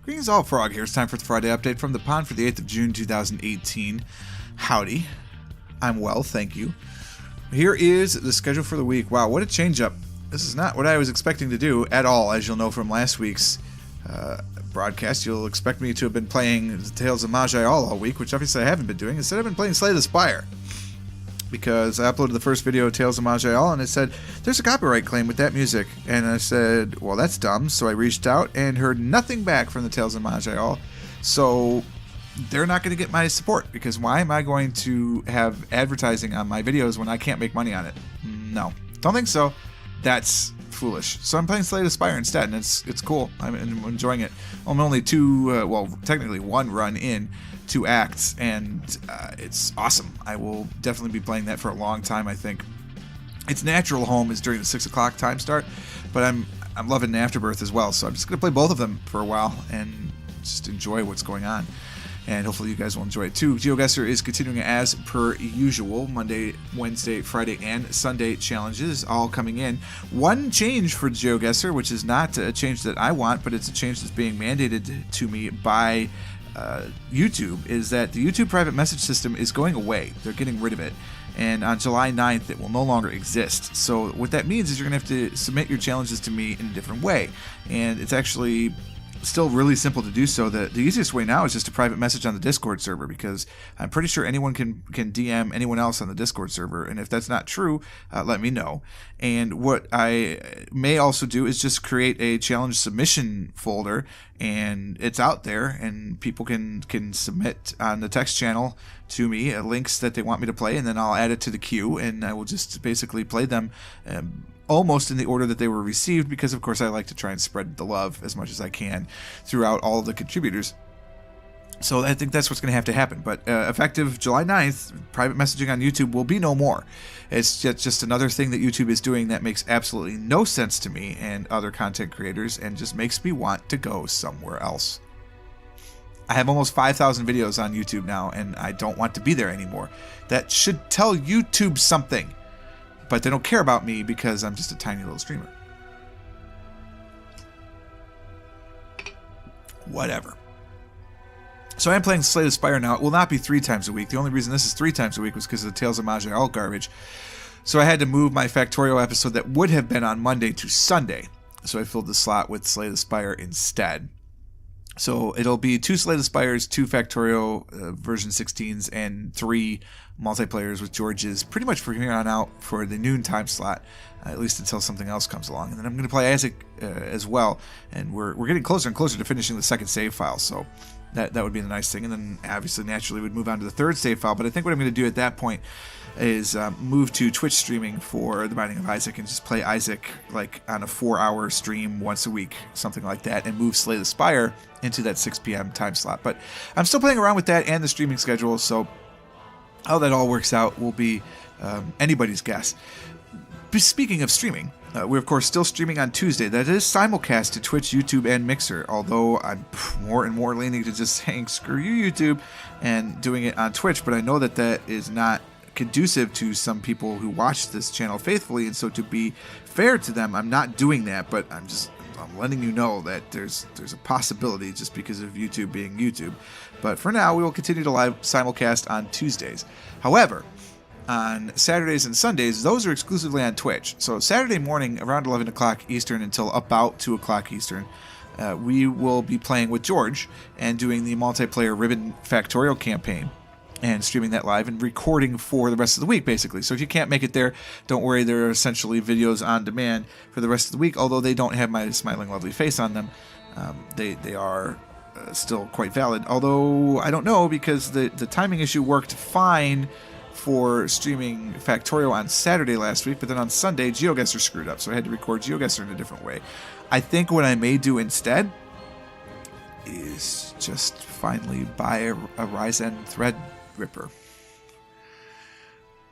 Greetings all, Frog here. It's time for the Friday update from the pond for the 8th of June 2018. Howdy. I'm well, thank you. Here is the schedule for the week. Wow, what a change up. This is not what I was expecting to do at all, as you'll know from last week's broadcast. You'll expect me to have been playing Tales of Magi all week, which obviously I haven't been doing. Instead, I've been playing Slay the Spire. Because I uploaded the first video of Tales of Magi and it said, there's a copyright claim with that music. And I said, well, that's dumb. So I reached out and heard nothing back from the Tales of Magi. So they're not going to get my support, because why am I going to have advertising on my videos when I can't make money on it? No, don't think so. That's foolish. So I'm playing Slay the Spire instead, and it's cool. I'm enjoying it. I'm only technically one run in, 2 acts, and it's awesome. I will definitely be playing that for a long time, I think. Its natural home is during the 6 o'clock time start, but I'm loving Afterbirth as well, so I'm just going to play both of them for a while and just enjoy what's going on. And hopefully you guys will enjoy it too. GeoGuessr is continuing as per usual. Monday, Wednesday, Friday, and Sunday challenges all coming in. One change for GeoGuessr, which is not a change that I want, but it's a change that's being mandated to me by YouTube, is that the YouTube private message system is going away. They're getting rid of it. And on July 9th, it will no longer exist. So what that means is you're going to have to submit your challenges to me in a different way. And it's actually still really simple to do so. The easiest way now is just a private message on the Discord server, because I'm pretty sure anyone can DM anyone else on the Discord server, and if that's not true, let me know. And what I may also do is just create a challenge submission folder, and it's out there, and people can submit on the text channel to me links that they want me to play, and then I'll add it to the queue, and I will just basically play them almost in the order that they were received, because of course I like to try and spread the love as much as I can throughout all of the contributors. So I think that's what's going to have to happen. But effective July 9th, private messaging on YouTube will be no more. It's just another thing that YouTube is doing that makes absolutely no sense to me and other content creators, and just makes me want to go somewhere else. I have almost 5,000 videos on YouTube now, and I don't want to be there anymore. That should tell YouTube something. But they don't care about me because I'm just a tiny little streamer. Whatever. So I'm playing Slay the Spire now. It will not be 3 times a week. The only reason this is 3 times a week was because of the Tales of Magi all garbage. So I had to move my Factorio episode that would have been on Monday to Sunday. So I filled the slot with Slay the Spire instead. So it'll be 2 Slay the Spires, 2 Factorio version 16s, and 3 multiplayers with George's, pretty much from here on out for the noon time slot, at least until something else comes along. And then I'm going to play Isaac as well, and we're getting closer and closer to finishing the 2nd save file, so that would be the nice thing. And then obviously naturally we'd move on to the 3rd save file, but I think what I'm going to do at that point is move to Twitch streaming for The Binding of Isaac, and just play Isaac like on a 4-hour stream once a week, something like that, and move Slay the Spire into that 6 p.m. time slot. But I'm still playing around with that and the streaming schedule, so how that all works out will be anybody's guess. Speaking of streaming, we're of course still streaming on Tuesday. That is simulcast to Twitch, YouTube, and Mixer, although I'm more and more leaning to just saying screw you, YouTube, and doing it on Twitch. But I know that that is not conducive to some people who watch this channel faithfully, and so to be fair to them, I'm not doing that, but I'm letting you know that there's a possibility, just because of YouTube being YouTube. But for now, we will continue to live simulcast on Tuesdays. However, on Saturdays and Sundays, those are exclusively on Twitch. So Saturday morning around 11 o'clock Eastern until about 2 o'clock Eastern, we will be playing with George and doing the multiplayer Ribbon Factorial campaign, and streaming that live and recording for the rest of the week, basically. So if you can't make it there, don't worry, there are essentially videos on demand for the rest of the week, although they don't have my smiling lovely face on them. They are still quite valid, although I don't know, because the timing issue worked fine for streaming Factorio on Saturday last week, but then on Sunday, GeoGuessr screwed up, so I had to record GeoGuessr in a different way. I think what I may do instead is just finally buy a Ryzen Threadripper,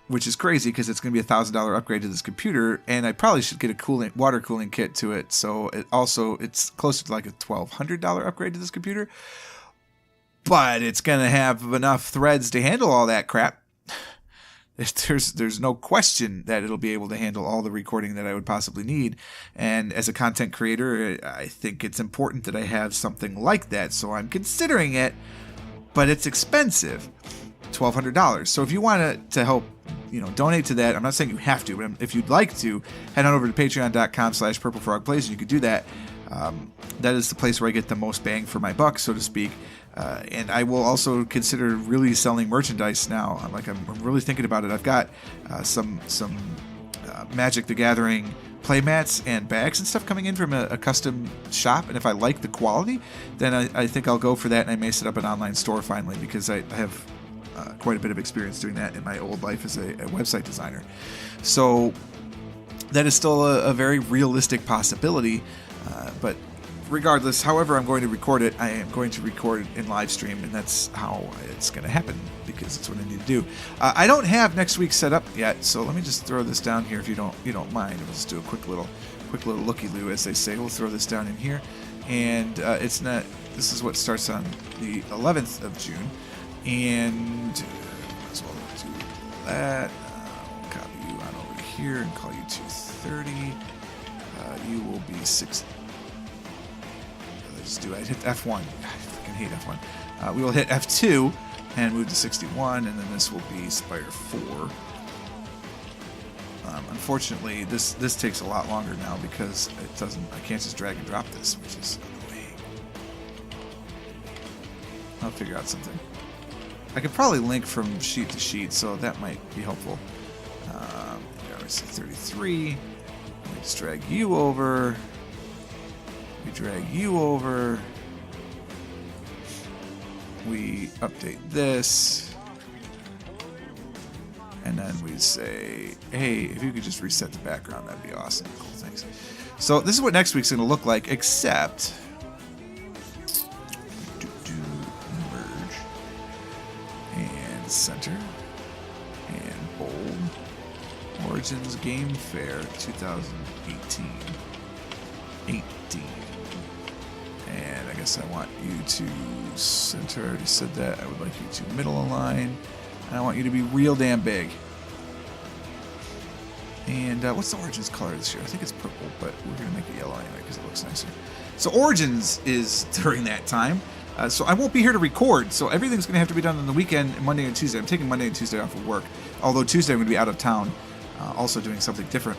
which is crazy because it's going to be $1,000 upgrade to this computer, and I probably should get a water cooling kit to it, so it's closer to like a $1,200 upgrade to this computer, but it's going to have enough threads to handle all that crap. there's no question that it'll be able to handle all the recording that I would possibly need. And as a content creator, I think it's important that I have something like that. So I'm considering it, but it's expensive, $1,200. So if you want to help, donate to that, I'm not saying you have to, but if you'd like to, head on over to patreon.com/PurpleFrogPlays, and you could do that. That is the place where I get the most bang for my buck, so to speak. And I will also consider really selling merchandise now. I'm really thinking about it. I've got some Magic the Gathering playmats and bags and stuff coming in from a custom shop. And if I like the quality, then I think I'll go for that. And I may set up an online store finally, because I have quite a bit of experience doing that in my old life as a website designer. So that is still a very realistic possibility. But regardless, however I'm going to record it, I am going to record it in live stream, and that's how it's going to happen, because it's what I need to do. I don't have next week set up yet, so let me just throw this down here if you don't mind. We'll just do a quick little looky-loo, as they say. We'll throw this down in here, and this is what starts on the 11th of June, and might as well do that. We'll copy you on over here and call you 230. You will be 6. I hit F1. I fucking hate F1. We will hit F2 and move to 61, and then this will be Spire 4. Unfortunately, this takes a lot longer now, because I can't just drag and drop this, which is annoying. I'll figure out something. I could probably link from sheet to sheet, so that might be helpful. We see 33. We just drag you over. We drag you over. We update this. And then we say, hey, if you could just reset the background, that'd be awesome. Cool, thanks. So this is what next week's going to look like, except merge and center and bold. Origins Game Fair 2018. And I guess I want you to center. I already said that. I would like you to middle align. And I want you to be real damn big. And what's the Origins color this year? I think it's purple, but we're going to make it yellow anyway because it looks nicer. So Origins is during that time. So I won't be here to record. So everything's going to have to be done on the weekend, Monday and Tuesday. I'm taking Monday and Tuesday off of work. Although Tuesday I'm going to be out of town, also doing something different.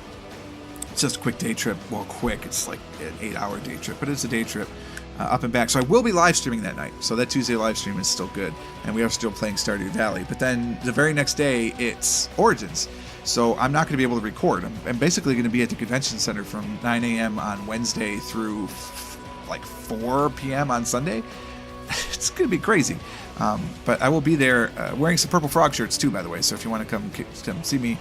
It's just a quick day trip. Well, quick. It's like an 8-hour day trip, but it's a day trip up and back. So I will be live streaming that night. So that Tuesday live stream is still good. And we are still playing Stardew Valley. But then the very next day, it's Origins. So I'm not going to be able to record. I'm basically going to be at the convention center from 9 a.m. on Wednesday through like 4 p.m. on Sunday. It's going to be crazy. But I will be there wearing some Purple Frog shirts too, by the way. So if you want to come see me,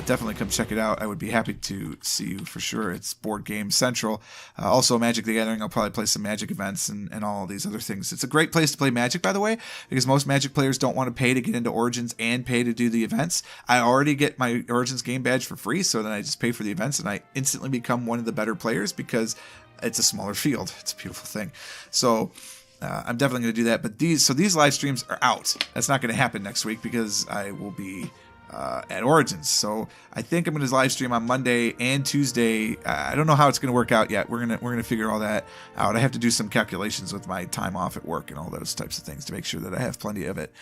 definitely come check it out. I would be happy to see you for sure. It's Board Game Central. Also Magic the Gathering. I'll probably play some Magic events and all these other things. It's a great place to play Magic, by the way, because most Magic players don't want to pay to get into Origins and pay to do the events. I already get my Origins game badge for free, so then I just pay for the events and I instantly become one of the better players because it's a smaller field. It's a beautiful thing. So I'm definitely going to do that. But these live streams are out. That's not going to happen next week because I will be at Origins. So I think I'm going to live stream on Monday and Tuesday. I don't know how it's going to work out yet. We're going to figure all that out. I have to do some calculations with my time off at work and all those types of things to make sure that I have plenty of it.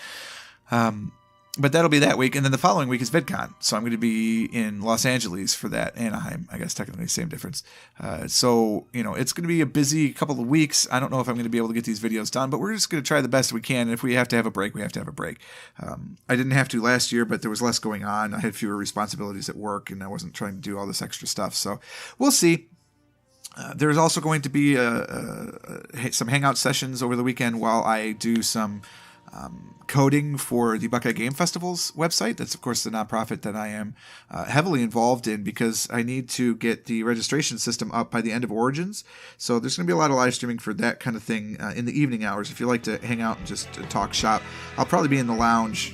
But that'll be that week. And then the following week is VidCon. So I'm going to be in Los Angeles for that. Anaheim, I guess technically same difference. So, it's going to be a busy couple of weeks. I don't know if I'm going to be able to get these videos done, but we're just going to try the best we can. And if we have to have a break, we have to have a break. I didn't have to last year, but there was less going on. I had fewer responsibilities at work and I wasn't trying to do all this extra stuff. So we'll see. There's also going to be some hangout sessions over the weekend while I do some coding for the Buckeye Game Festival's website. That's, of course, the nonprofit that I am heavily involved in because I need to get the registration system up by the end of Origins. So there's going to be a lot of live streaming for that kind of thing in the evening hours. If you like to hang out and just talk shop, I'll probably be in the lounge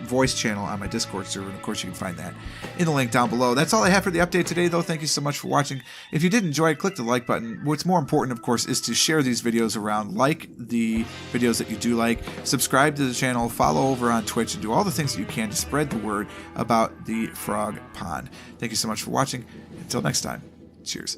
voice channel on my Discord server, and of course you can find that in the link down below. That's all I have for the update today, though. Thank you so much for watching. If you did enjoy it, click the like button. What's more important, of course, is to share these videos around, like the videos that you do like, subscribe to the channel, follow over on Twitch, and do all the things that you can to spread the word about the frog pond. Thank you so much for watching. Until next time, cheers.